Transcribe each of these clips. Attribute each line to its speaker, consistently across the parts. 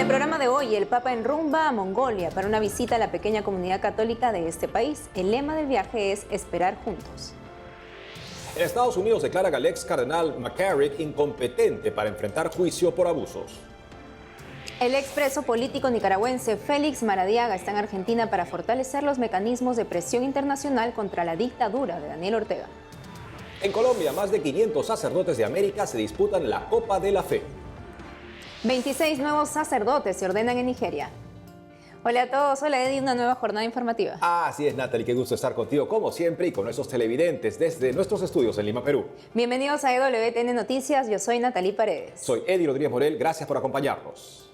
Speaker 1: el programa de hoy, el Papa enrumba a Mongolia para una visita a la pequeña comunidad católica de este país. El lema del viaje es esperar juntos.
Speaker 2: En Estados Unidos declaran al ex cardenal McCarrick incompetente para enfrentar juicio por abusos.
Speaker 1: El expreso político nicaragüense Félix Maradiaga está en Argentina para fortalecer los mecanismos de presión internacional contra la dictadura de Daniel Ortega.
Speaker 2: En Colombia, más de 500 sacerdotes de América se disputan la Copa de la Fe.
Speaker 1: 26 nuevos sacerdotes se ordenan en Nigeria. Hola a todos, hola Eddie, una nueva jornada informativa.
Speaker 2: Así es, Natalie, qué gusto estar contigo como siempre y con nuestros televidentes desde nuestros estudios en Lima, Perú.
Speaker 1: Bienvenidos a EWTN Noticias, yo soy Natalie Paredes.
Speaker 2: Soy Eddie Rodríguez Morel, gracias por acompañarnos.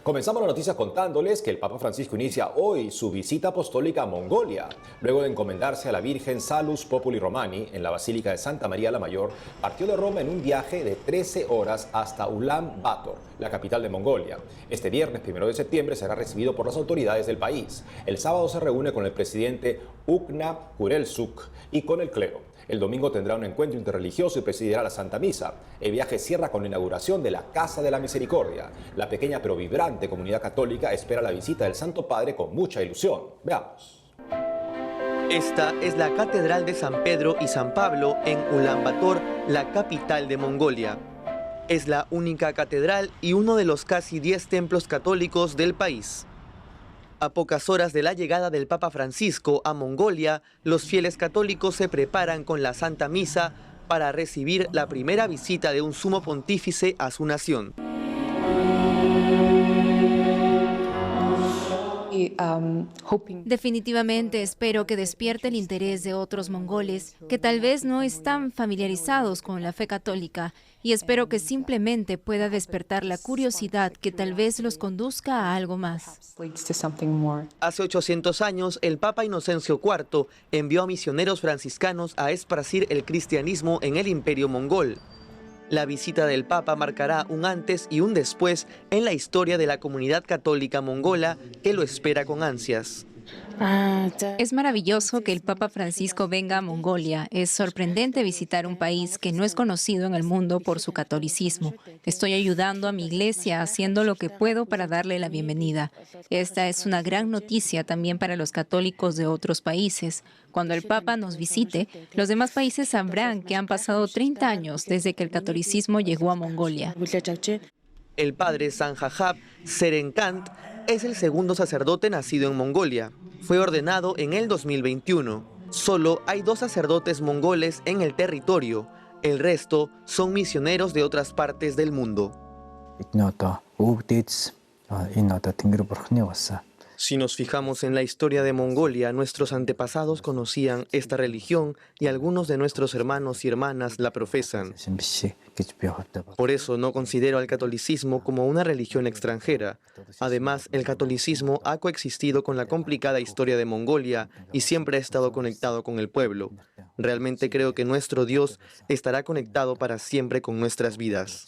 Speaker 2: Comenzamos las noticias contándoles que el Papa Francisco inicia hoy su visita apostólica a Mongolia. Luego de encomendarse a la Virgen Salus Populi Romani en la Basílica de Santa María la Mayor, partió de Roma en un viaje de 13 horas hasta Ulan Bator, la capital de Mongolia. Este viernes 1 de septiembre será recibido por las autoridades del país. El sábado se reúne con el presidente Ukna Kurelsuk y con el clero. El domingo tendrá un encuentro interreligioso y presidirá la Santa Misa. El viaje cierra con la inauguración de la Casa de la Misericordia. La pequeña pero vibrante comunidad católica espera la visita del Santo Padre con mucha ilusión. Veamos.
Speaker 3: Esta es la Catedral de San Pedro y San Pablo en Ulan Bator, la capital de Mongolia. Es la única catedral y uno de los casi 10 templos católicos del país. A pocas horas de la llegada del Papa Francisco a Mongolia, los fieles católicos se preparan con la Santa Misa para recibir la primera visita de un sumo pontífice a su nación.
Speaker 4: Definitivamente espero que despierte el interés de otros mongoles que tal vez no están familiarizados con la fe católica, y espero que simplemente pueda despertar la curiosidad que tal vez los conduzca a algo más.
Speaker 3: Hace 800 años, el Papa Inocencio IV envió a misioneros franciscanos a esparcir el cristianismo en el Imperio mongol. La visita del Papa marcará un antes y un después en la historia de la comunidad católica mongola que lo espera con ansias.
Speaker 4: Es maravilloso que el Papa Francisco venga a Mongolia. Es sorprendente visitar un país que no es conocido en el mundo por su catolicismo. Estoy ayudando a mi iglesia haciendo lo que puedo para darle la bienvenida. Esta es una gran noticia también para los católicos de otros países. Cuando el Papa nos visite, los demás países sabrán que han pasado 30 años desde que el catolicismo llegó a Mongolia.
Speaker 3: El padre Sanjajab Serenkant es el segundo sacerdote nacido en Mongolia. Fue ordenado en el 2021. Solo hay 2 sacerdotes mongoles en el territorio. El resto son misioneros de otras partes del mundo. Si nos fijamos en la historia de Mongolia, nuestros antepasados conocían esta religión y algunos de nuestros hermanos y hermanas la profesan. Por eso no considero al catolicismo como una religión extranjera. Además, el catolicismo ha coexistido con la complicada historia de Mongolia y siempre ha estado conectado con el pueblo. Realmente creo que nuestro Dios estará conectado para siempre con nuestras vidas.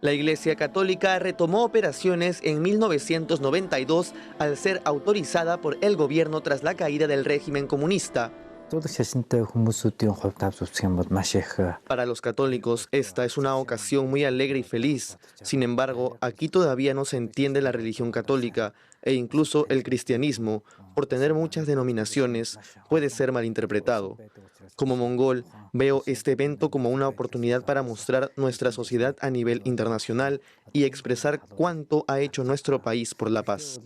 Speaker 3: La Iglesia Católica retomó operaciones en 1992 al ser autorizada por el gobierno tras la caída del régimen comunista. Para los católicos, esta es una ocasión muy alegre y feliz. Sin embargo, aquí todavía no se entiende la religión católica e incluso el cristianismo, por tener muchas denominaciones, puede ser malinterpretado. Como mongol, veo este evento como una oportunidad para mostrar nuestra sociedad a nivel internacional y expresar cuánto ha hecho nuestro país por la paz.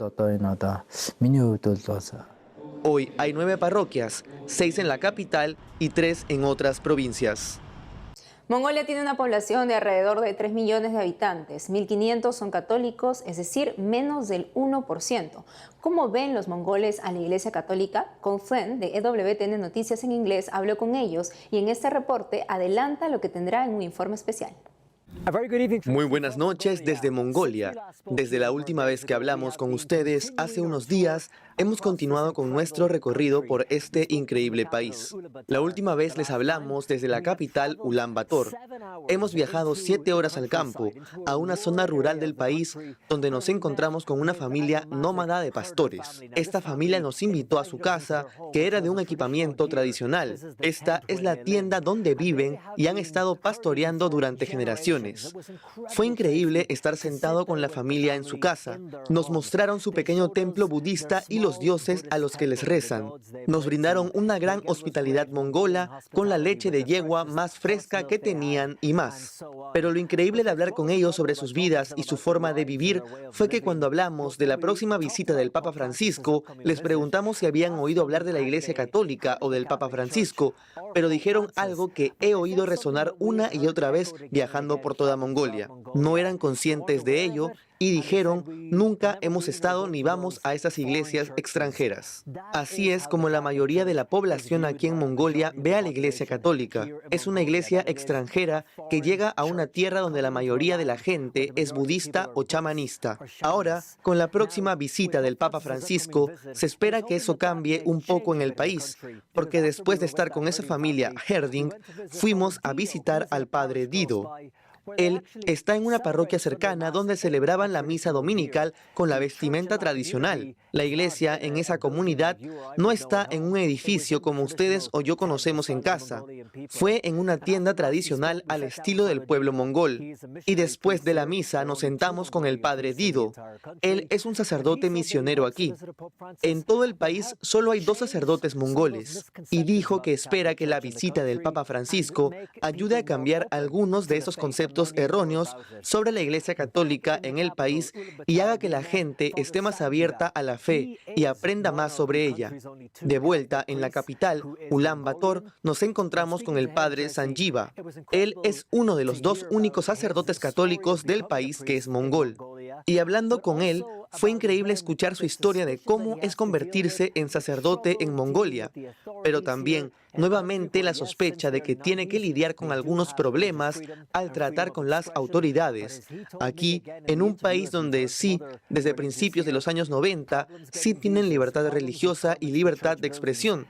Speaker 3: Hoy hay 9 parroquias, 6 en la capital y 3 en otras provincias.
Speaker 1: Mongolia tiene una población de alrededor de 3 millones de habitantes. 1.500 son católicos, es decir, menos del 1%. ¿Cómo ven los mongoles a la Iglesia Católica? Con Fuen, de EWTN Noticias en inglés, habló con ellos y en este reporte adelanta lo que tendrá en un informe especial.
Speaker 3: Muy buenas noches desde Mongolia. Desde la última vez que hablamos con ustedes, hace unos días, hemos continuado con nuestro recorrido por este increíble país. La última vez les hablamos desde la capital Ulan Bator. Hemos viajado 7 horas al campo, a una zona rural del país, donde nos encontramos con una familia nómada de pastores. Esta familia nos invitó a su casa, que era de un equipamiento tradicional. Esta es la tienda donde viven y han estado pastoreando durante generaciones. religiones. Fue increíble estar sentado con la familia en su casa. Nos mostraron su pequeño templo budista y los dioses a los que les rezan. Nos brindaron una gran hospitalidad mongola con la leche de yegua más fresca que tenían y más. Pero lo increíble de hablar con ellos sobre sus vidas y su forma de vivir fue que cuando hablamos de la próxima visita del Papa Francisco, les preguntamos si habían oído hablar de la Iglesia Católica o del Papa Francisco, pero dijeron algo que he oído resonar una y otra vez viajando por toda Mongolia. No eran conscientes de ello y dijeron, nunca hemos estado ni vamos a esas iglesias extranjeras. Así es como la mayoría de la población aquí en Mongolia ve a la Iglesia Católica. Es una iglesia extranjera que llega a una tierra donde la mayoría de la gente es budista o chamanista. Ahora, con la próxima visita del Papa Francisco, se espera que eso cambie un poco en el país, porque después de estar con esa familia Herding, fuimos a visitar al padre Dido. Él está en una parroquia cercana donde celebraban la misa dominical con la vestimenta tradicional. La iglesia en esa comunidad no está en un edificio como ustedes o yo conocemos en casa. Fue en una tienda tradicional al estilo del pueblo mongol. Y después de la misa nos sentamos con el padre Dido. Él es un sacerdote misionero aquí. En todo el país solo hay 2 sacerdotes mongoles. Y dijo que espera que la visita del Papa Francisco ayude a cambiar algunos de esos conceptos erróneos sobre la Iglesia Católica en el país y haga que la gente esté más abierta a la fe y aprenda más sobre ella. De vuelta en la capital, Ulan Bator, nos encontramos con el padre Sanjiva. Él es uno de los 2 únicos sacerdotes católicos del país que es mongol. Y hablando con él, fue increíble escuchar su historia de cómo es convertirse en sacerdote en Mongolia, pero también nuevamente la sospecha de que tiene que lidiar con algunos problemas al tratar con las autoridades. Aquí, en un país donde sí, desde principios de los años 90, sí tienen libertad religiosa y libertad de expresión.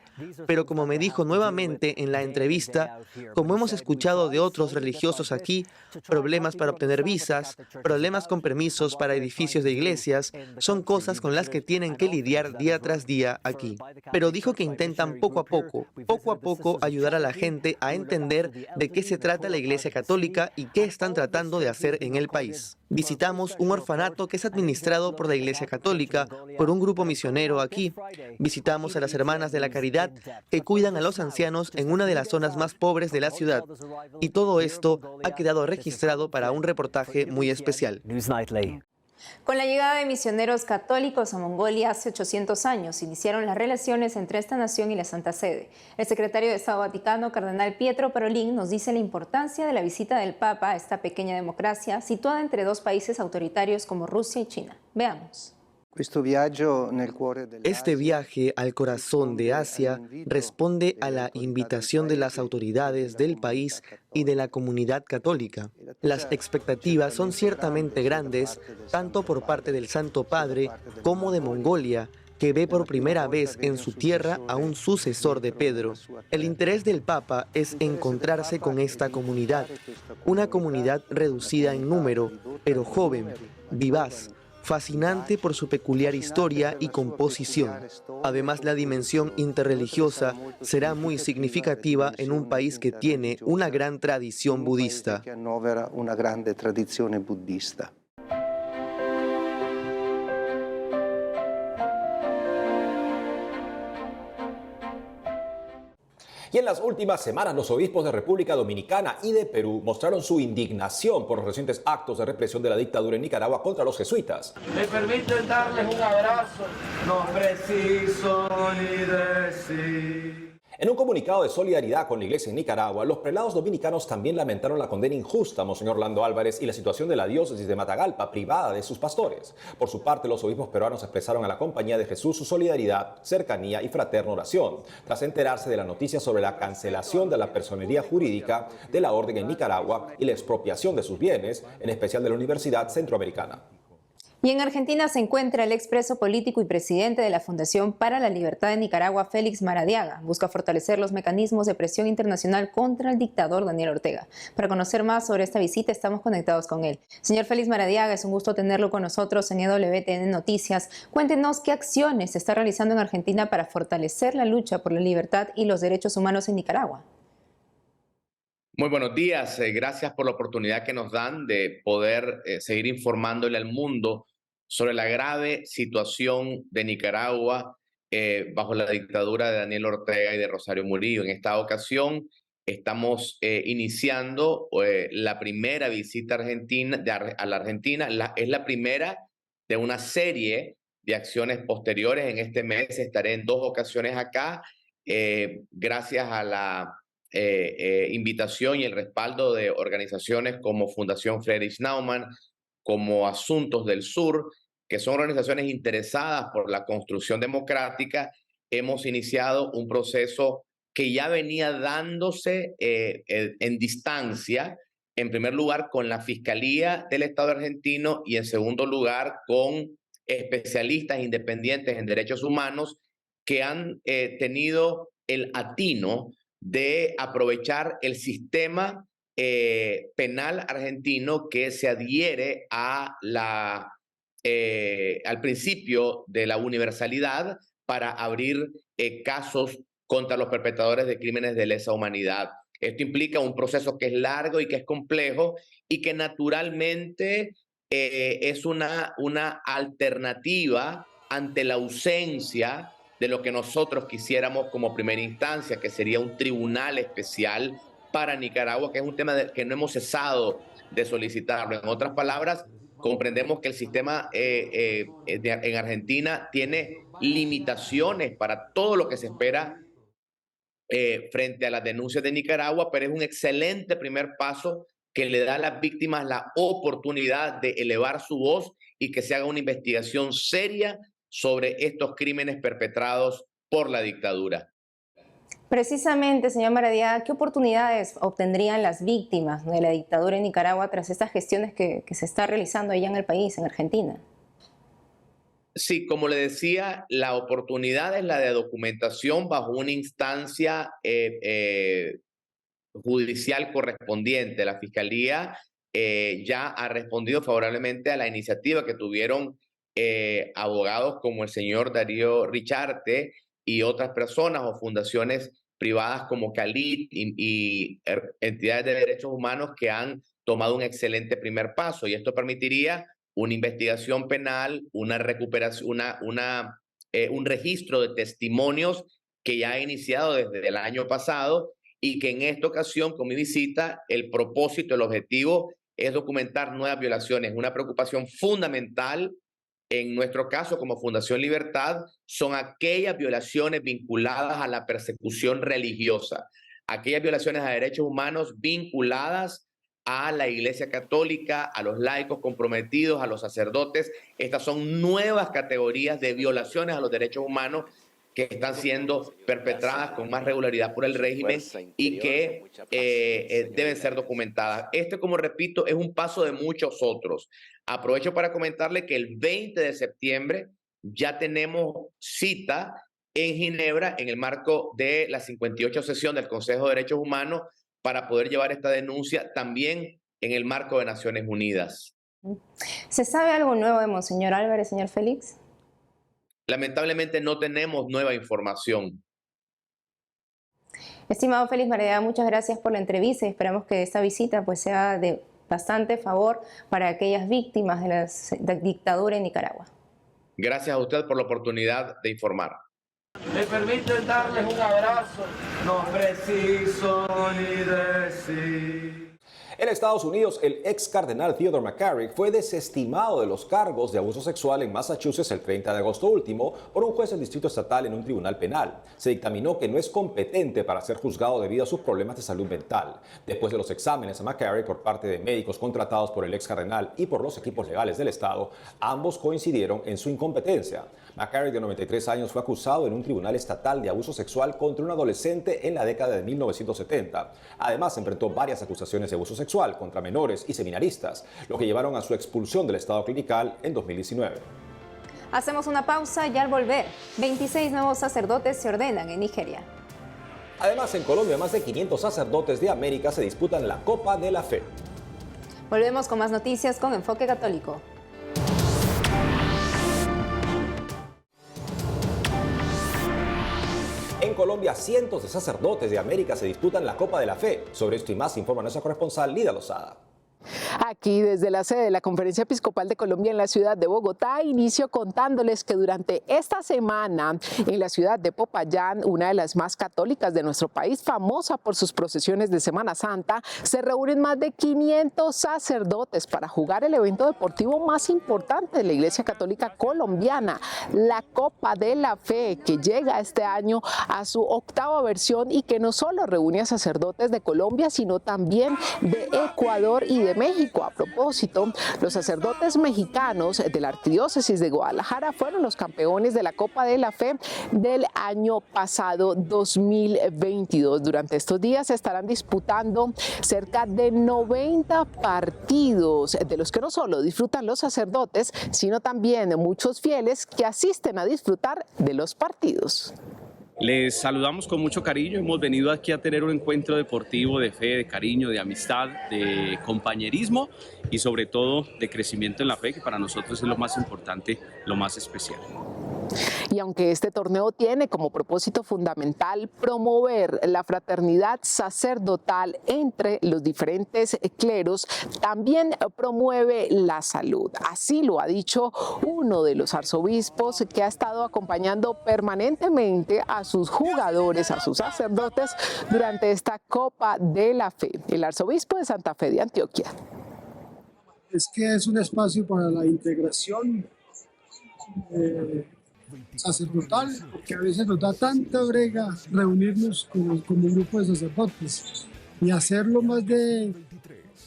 Speaker 3: Pero como me dijo nuevamente en la entrevista, como hemos escuchado de otros religiosos aquí, problemas para obtener visas, problemas con permisos para edificios de iglesias, son cosas con las que tienen que lidiar día tras día aquí. Pero dijo que intentan poco a poco ayudar a la gente a entender de qué se trata la Iglesia Católica y qué están tratando de hacer en el país. Visitamos un orfanato que es administrado por la Iglesia Católica, por un grupo misionero aquí. Visitamos a las Hermanas de la Caridad que cuidan a los ancianos en una de las zonas más pobres de la ciudad. Y todo esto ha quedado registrado para un reportaje muy especial.
Speaker 1: Con la llegada de misioneros católicos a Mongolia hace 800 años, iniciaron las relaciones entre esta nación y la Santa Sede. El secretario de Estado Vaticano, cardenal Pietro Parolin, nos dice la importancia de la visita del Papa a esta pequeña democracia situada entre 2 países autoritarios como Rusia y China. Veamos.
Speaker 3: Este viaje al corazón de Asia responde a la invitación de las autoridades del país y de la comunidad católica. Las expectativas son ciertamente grandes, tanto por parte del Santo Padre como de Mongolia, que ve por primera vez en su tierra a un sucesor de Pedro. El interés del Papa es encontrarse con esta comunidad, una comunidad reducida en número, pero joven, vivaz, fascinante por su peculiar historia y composición. Además, la dimensión interreligiosa será muy significativa en un país que tiene una gran tradición budista.
Speaker 2: Y en las últimas semanas, los obispos de República Dominicana y de Perú mostraron su indignación por los recientes actos de represión de la dictadura en Nicaragua contra los jesuitas.
Speaker 5: Me permiten darles un abrazo, no preciso ni decir.
Speaker 2: En un comunicado de solidaridad con la iglesia en Nicaragua, los prelados dominicanos también lamentaron la condena injusta a Monseñor Orlando Álvarez y la situación de la diócesis de Matagalpa privada de sus pastores. Por su parte, los obispos peruanos expresaron a la Compañía de Jesús su solidaridad, cercanía y fraterna oración, tras enterarse de la noticia sobre la cancelación de la personería jurídica de la orden en Nicaragua y la expropiación de sus bienes, en especial de la Universidad Centroamericana.
Speaker 1: Y en Argentina se encuentra el expreso político y presidente de la Fundación para la Libertad de Nicaragua, Félix Maradiaga. Busca fortalecer los mecanismos de presión internacional contra el dictador Daniel Ortega. Para conocer más sobre esta visita, estamos conectados con él. Señor Félix Maradiaga, es un gusto tenerlo con nosotros en EWTN Noticias. Cuéntenos qué acciones se está realizando en Argentina para fortalecer la lucha por la libertad y los derechos humanos en Nicaragua.
Speaker 6: Muy buenos días, gracias por la oportunidad que nos dan de poder seguir informándole al mundo sobre la grave situación de Nicaragua bajo la dictadura de Daniel Ortega y de Rosario Murillo. En esta ocasión estamos iniciando la primera visita argentina, a la Argentina. Es la primera de una serie de acciones posteriores. En este mes estaré en 2 ocasiones acá, gracias a la invitación y el respaldo de organizaciones como Fundación Friedrich Naumann, como Asuntos del Sur, que son organizaciones interesadas por la construcción democrática. Hemos iniciado un proceso que ya venía dándose en distancia, en primer lugar con la Fiscalía del Estado argentino y en segundo lugar con especialistas independientes en derechos humanos que han tenido el atino de aprovechar el sistema penal argentino que se adhiere a al principio de la universalidad para abrir casos contra los perpetradores de crímenes de lesa humanidad. Esto implica un proceso que es largo y que es complejo y que naturalmente es una alternativa ante la ausencia de lo que nosotros quisiéramos como primera instancia, que sería un tribunal especial para Nicaragua, que es un tema que no hemos cesado de solicitarlo. En otras palabras, comprendemos que el sistema en Argentina tiene limitaciones para todo lo que se espera frente a las denuncias de Nicaragua, pero es un excelente primer paso que le da a las víctimas la oportunidad de elevar su voz y que se haga una investigación seria sobre estos crímenes perpetrados por la dictadura.
Speaker 1: Precisamente, señor Maradiaga, ¿qué oportunidades obtendrían las víctimas de la dictadura en Nicaragua tras estas gestiones que se está realizando allá en el país, en Argentina?
Speaker 6: Sí, como le decía, la oportunidad es la de documentación bajo una instancia judicial correspondiente. La Fiscalía ya ha respondido favorablemente a la iniciativa que tuvieron abogados como el señor Darío Richarte y otras personas o fundaciones privadas como Calit y entidades de derechos humanos que han tomado un excelente primer paso. Y esto permitiría una investigación penal, una recuperación, un registro de testimonios que ya ha iniciado desde el año pasado y que en esta ocasión, con mi visita, el propósito, el objetivo es documentar nuevas violaciones. Una preocupación fundamental en nuestro caso como Fundación Libertad son aquellas violaciones vinculadas a la persecución religiosa, aquellas violaciones a derechos humanos vinculadas a la Iglesia Católica, a los laicos comprometidos, a los sacerdotes. Estas son nuevas categorías de violaciones a los derechos humanos que están siendo perpetradas con más regularidad por el régimen y que deben ser documentadas. Este, como repito, es un paso de muchos otros. Aprovecho para comentarle que el 20 de septiembre ya tenemos cita en Ginebra en el marco de la 58ª sesión del Consejo de Derechos Humanos para poder llevar esta denuncia también en el marco de Naciones Unidas.
Speaker 1: ¿Se sabe algo nuevo de Monseñor Álvarez, señor Félix?
Speaker 6: Lamentablemente no tenemos nueva información.
Speaker 1: Estimado Félix Maradiaga, muchas gracias por la entrevista y esperamos que esta visita pues sea de bastante favor para aquellas víctimas de la dictadura en Nicaragua.
Speaker 6: Gracias a usted por la oportunidad de informar.
Speaker 5: Me permiten darles un abrazo, no preciso ni decir.
Speaker 2: En Estados Unidos, el ex cardenal Theodore McCarrick fue desestimado de los cargos de abuso sexual en Massachusetts el 30 de agosto último por un juez del distrito estatal en un tribunal penal. Se dictaminó que no es competente para ser juzgado debido a sus problemas de salud mental. Después de los exámenes a McCarrick por parte de médicos contratados por el ex cardenal y por los equipos legales del estado, ambos coincidieron en su incompetencia. McCarrick, de 93 años, fue acusado en un tribunal estatal de abuso sexual contra un adolescente en la década de 1970. Además, enfrentó varias acusaciones de abuso sexual contra menores y seminaristas, lo que llevaron a su expulsión del estado clerical en 2019.
Speaker 1: Hacemos una pausa y al volver, 26 nuevos sacerdotes se ordenan en Nigeria.
Speaker 2: Además, en Colombia, más de 500 sacerdotes de América se disputan la Copa de la Fe.
Speaker 1: Volvemos con más noticias con Enfoque Católico.
Speaker 2: En En Colombia, cientos de sacerdotes de América se disputan la Copa de la Fe. Sobre esto y más informa nuestra corresponsal Lida Lozada.
Speaker 7: Aquí desde la sede de la Conferencia Episcopal de Colombia en la ciudad de Bogotá, inicio contándoles que durante esta semana en la ciudad de Popayán, una de las más católicas de nuestro país, famosa por sus procesiones de Semana Santa, se reúnen más de 500 sacerdotes para jugar el evento deportivo más importante de la Iglesia Católica colombiana, la Copa de la Fe, que llega este año a su 8ª versión y que no solo reúne a sacerdotes de Colombia, sino también de Ecuador y de México. A propósito, los sacerdotes mexicanos de la Arquidiócesis de Guadalajara fueron los campeones de la Copa de la Fe del año pasado 2022. Durante estos días se estarán disputando cerca de 90 partidos, de los que no solo disfrutan los sacerdotes, sino también muchos fieles que asisten a disfrutar de los partidos.
Speaker 8: Les saludamos con mucho cariño, hemos venido aquí a tener un encuentro deportivo de fe, de cariño, de amistad, de compañerismo y sobre todo de crecimiento en la fe, que para nosotros es lo más importante, lo más especial.
Speaker 7: Y aunque este torneo tiene como propósito fundamental promover la fraternidad sacerdotal entre los diferentes cleros, también promueve la salud. Así lo ha dicho uno de los arzobispos que ha estado acompañando permanentemente a sus jugadores, a sus sacerdotes, durante esta Copa de la Fe, el arzobispo de Santa Fe de Antioquia.
Speaker 9: Es que es un espacio para la integración sacerdotal, porque a veces nos da tanta brega reunirnos como un grupo de sacerdotes y hacerlo más de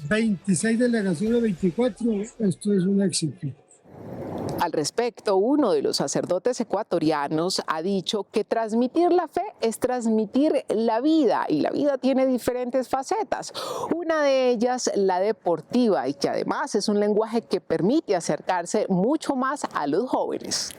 Speaker 9: 26 delegaciones, 24, esto es un éxito.
Speaker 7: Al respecto, uno de los sacerdotes ecuatorianos ha dicho que transmitir la fe es transmitir la vida, y la vida tiene diferentes facetas. Una de ellas, la deportiva, y que además es un lenguaje que permite acercarse mucho más a los jóvenes.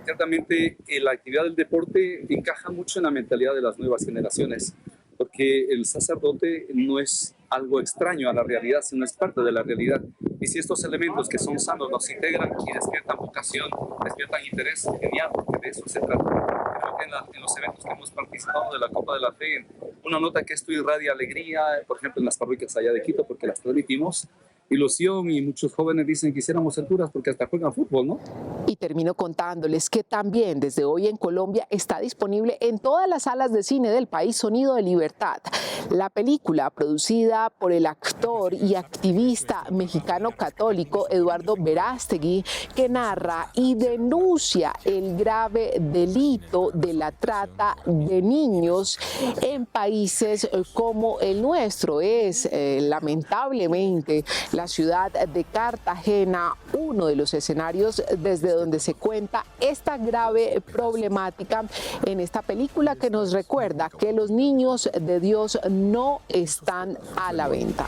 Speaker 10: Ciertamente la actividad del deporte encaja mucho en la mentalidad de las nuevas generaciones, porque el sacerdote no es algo extraño a la realidad, sino es parte de la realidad. Y si estos elementos que son sanos nos integran y despiertan vocación, despiertan interés, genial, porque de eso se trata. Creo que en los eventos que hemos participado de la Copa de la Fe, uno nota que esto irradia alegría, por ejemplo en las parroquias allá de Quito, porque las transmitimos, ilusión, y muchos jóvenes dicen que quisiéramos ser curas porque hasta juegan fútbol, ¿no?
Speaker 7: Y termino contándoles que también desde hoy en Colombia está disponible en todas las salas de cine del país Sonido de Libertad, la película producida por el actor y activista mexicano católico Eduardo Verástegui, que narra y denuncia el grave delito de la trata de niños en países como el nuestro. Es lamentablemente la ciudad de Cartagena uno de los escenarios desde donde se cuenta esta grave problemática en esta película, que nos recuerda que los niños de Dios no están a la venta.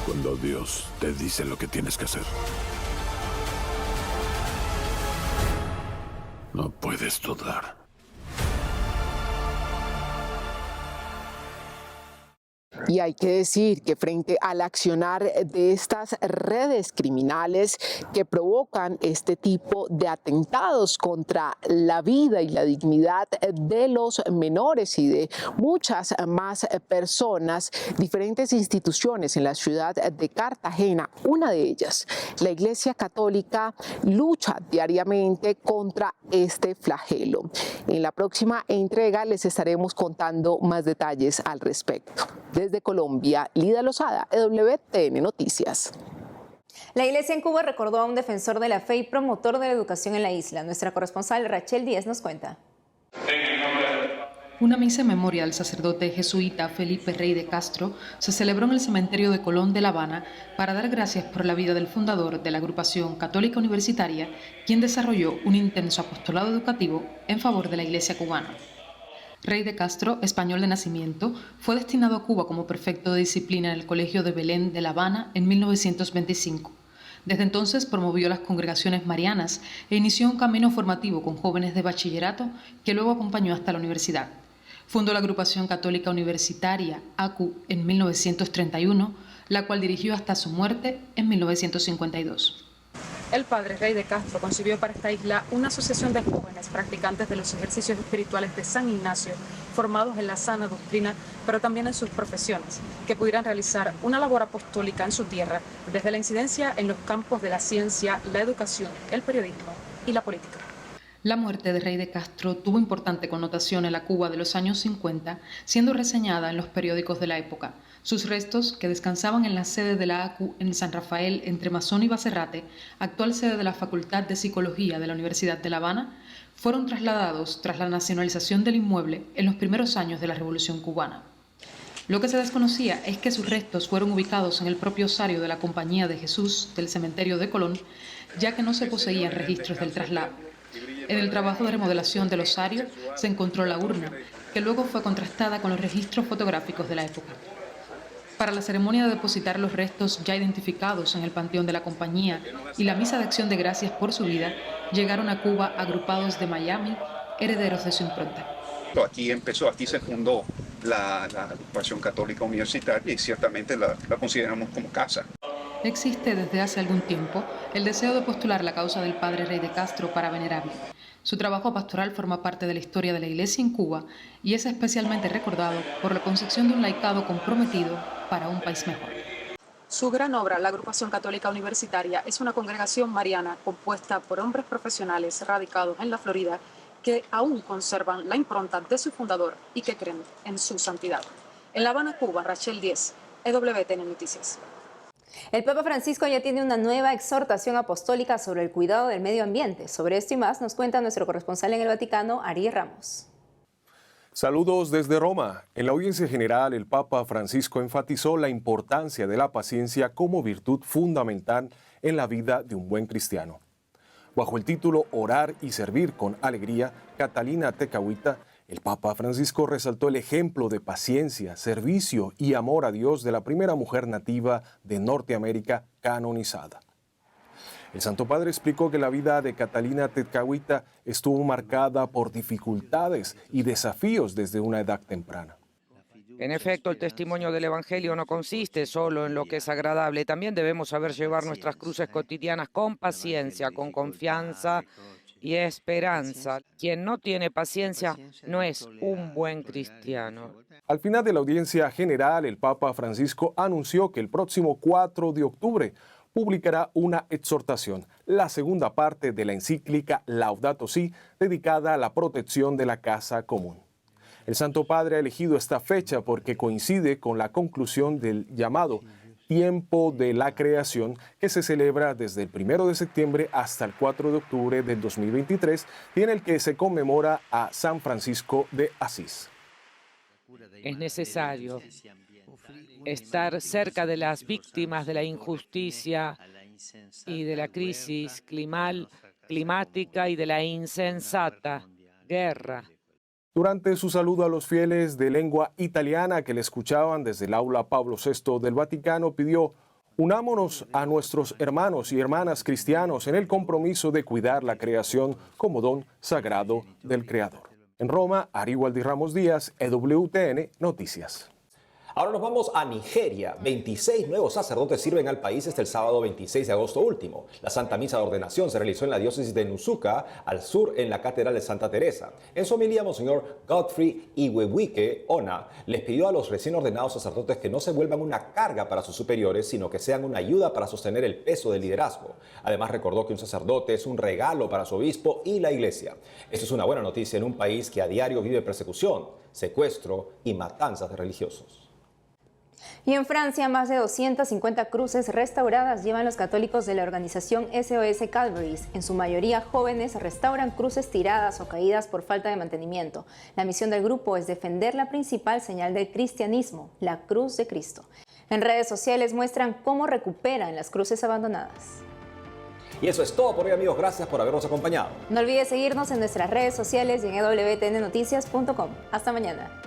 Speaker 11: Cuando Dios te dice lo que tienes que hacer, no puedes dudar.
Speaker 7: Y hay que decir que frente al accionar de estas redes criminales que provocan este tipo de atentados contra la vida y la dignidad de los menores y de muchas más personas, diferentes instituciones en la ciudad de Cartagena, una de ellas, la Iglesia Católica, lucha diariamente contra este flagelo. En la próxima entrega les estaremos contando más detalles al respecto. Desde Colombia, Lida Lozada, EWTN Noticias.
Speaker 1: La Iglesia en Cuba recordó a un defensor de la fe y promotor de la educación en la isla. Nuestra corresponsal Rachel Díez nos cuenta.
Speaker 12: Una misa en memoria del sacerdote jesuita Felipe Rey de Castro se celebró en el cementerio de Colón de La Habana para dar gracias por la vida del fundador de la agrupación católica universitaria, quien desarrolló un intenso apostolado educativo en favor de la Iglesia cubana. Rey de Castro, español de nacimiento, fue destinado a Cuba como prefecto de disciplina en el Colegio de Belén de La Habana en 1925. Desde entonces promovió las congregaciones marianas e inició un camino formativo con jóvenes de bachillerato que luego acompañó hasta la universidad. Fundó la agrupación católica universitaria ACU en 1931, la cual dirigió hasta su muerte en 1952. El padre Rey de Castro concibió para esta isla una asociación de jóvenes practicantes de los ejercicios espirituales de San Ignacio, formados en la sana doctrina, pero también en sus profesiones, que pudieran realizar una labor apostólica en su tierra, desde la incidencia en los campos de la ciencia, la educación, el periodismo y la política. La muerte de Rey de Castro tuvo importante connotación en la Cuba de los años 50, siendo reseñada en los periódicos de la época. Sus restos, que descansaban en la sede de la ACU en San Rafael, entre Mazón y Baserrate, actual sede de la Facultad de Psicología de la Universidad de La Habana, fueron trasladados tras la nacionalización del inmueble en los primeros años de la Revolución Cubana. Lo que se desconocía es que sus restos fueron ubicados en el propio osario de la Compañía de Jesús del cementerio de Colón, ya que no se poseían registros del traslado. En el trabajo de remodelación del osario se encontró la urna, que luego fue contrastada con los registros fotográficos de la época. Para la ceremonia de depositar los restos ya identificados en el Panteón de la Compañía y la misa de acción de gracias por su vida, llegaron a Cuba agrupados de Miami, herederos de su impronta.
Speaker 13: Aquí se fundó la agrupación católica universitaria y ciertamente la consideramos como casa.
Speaker 12: Existe desde hace algún tiempo el deseo de postular la causa del padre Rey de Castro para venerable. Su trabajo pastoral forma parte de la historia de la Iglesia en Cuba y es especialmente recordado por la concepción de un laicado comprometido para un país mejor. Su gran obra, la Agrupación Católica Universitaria, es una congregación mariana compuesta por hombres profesionales radicados en la Florida que aún conservan la impronta de su fundador y que creen en su santidad. En La Habana, Cuba, Rachel Díez, EWTN Noticias.
Speaker 1: El Papa Francisco ya tiene una nueva exhortación apostólica sobre el cuidado del medio ambiente. Sobre esto y más nos cuenta nuestro corresponsal en el Vaticano, Ariel Ramos.
Speaker 14: Saludos desde Roma. En la audiencia general, el Papa Francisco enfatizó la importancia de la paciencia como virtud fundamental en la vida de un buen cristiano. Bajo el título Orar y servir con alegría, Catalina Tekakwitha, el Papa Francisco resaltó el ejemplo de paciencia, servicio y amor a Dios de la primera mujer nativa de Norteamérica canonizada. El Santo Padre explicó que la vida de Catalina Tekakwitha estuvo marcada por dificultades y desafíos desde una edad temprana.
Speaker 15: En efecto, el testimonio del Evangelio no consiste solo en lo que es agradable. También debemos saber llevar nuestras cruces cotidianas con paciencia, con confianza y esperanza. Quien no tiene paciencia no es un buen cristiano.
Speaker 14: Al final de la audiencia general, el Papa Francisco anunció que el próximo 4 de octubre publicará una exhortación, la segunda parte de la encíclica Laudato Si, dedicada a la protección de la casa común. El Santo Padre ha elegido esta fecha porque coincide con la conclusión del llamado Tiempo de la Creación, que se celebra desde el 1 de septiembre hasta el 4 de octubre del 2023 y en el que se conmemora a San Francisco de Asís.
Speaker 15: Es necesario estar cerca de las víctimas de la injusticia y de la crisis climática y de la insensata guerra.
Speaker 14: Durante su saludo a los fieles de lengua italiana que le escuchaban desde el aula Pablo VI del Vaticano, pidió: unámonos a nuestros hermanos y hermanas cristianos en el compromiso de cuidar la creación como don sagrado del Creador. En Roma, Ari Waldi Ramos Díaz, EWTN Noticias.
Speaker 2: Ahora nos vamos a Nigeria. 26 nuevos sacerdotes sirven al país hasta el sábado 26 de agosto último. La Santa Misa de Ordenación se realizó en la diócesis de Nsukka, al sur en la Catedral de Santa Teresa. En su homilía, Monseñor Godfrey Iwewike Ona les pidió a los recién ordenados sacerdotes que no se vuelvan una carga para sus superiores, sino que sean una ayuda para sostener el peso del liderazgo. Además, recordó que un sacerdote es un regalo para su obispo y la iglesia. Esto es una buena noticia en un país que a diario vive persecución, secuestro y matanzas de religiosos.
Speaker 1: Y en Francia, más de 250 cruces restauradas llevan los católicos de la organización SOS Calvaries. En su mayoría jóvenes restauran cruces tiradas o caídas por falta de mantenimiento. La misión del grupo es defender la principal señal del cristianismo, la cruz de Cristo. En redes sociales muestran cómo recuperan las cruces abandonadas.
Speaker 2: Y eso es todo por hoy, amigos. Gracias por habernos acompañado.
Speaker 1: No olvides seguirnos en nuestras redes sociales y en wtnnoticias.com. Hasta mañana.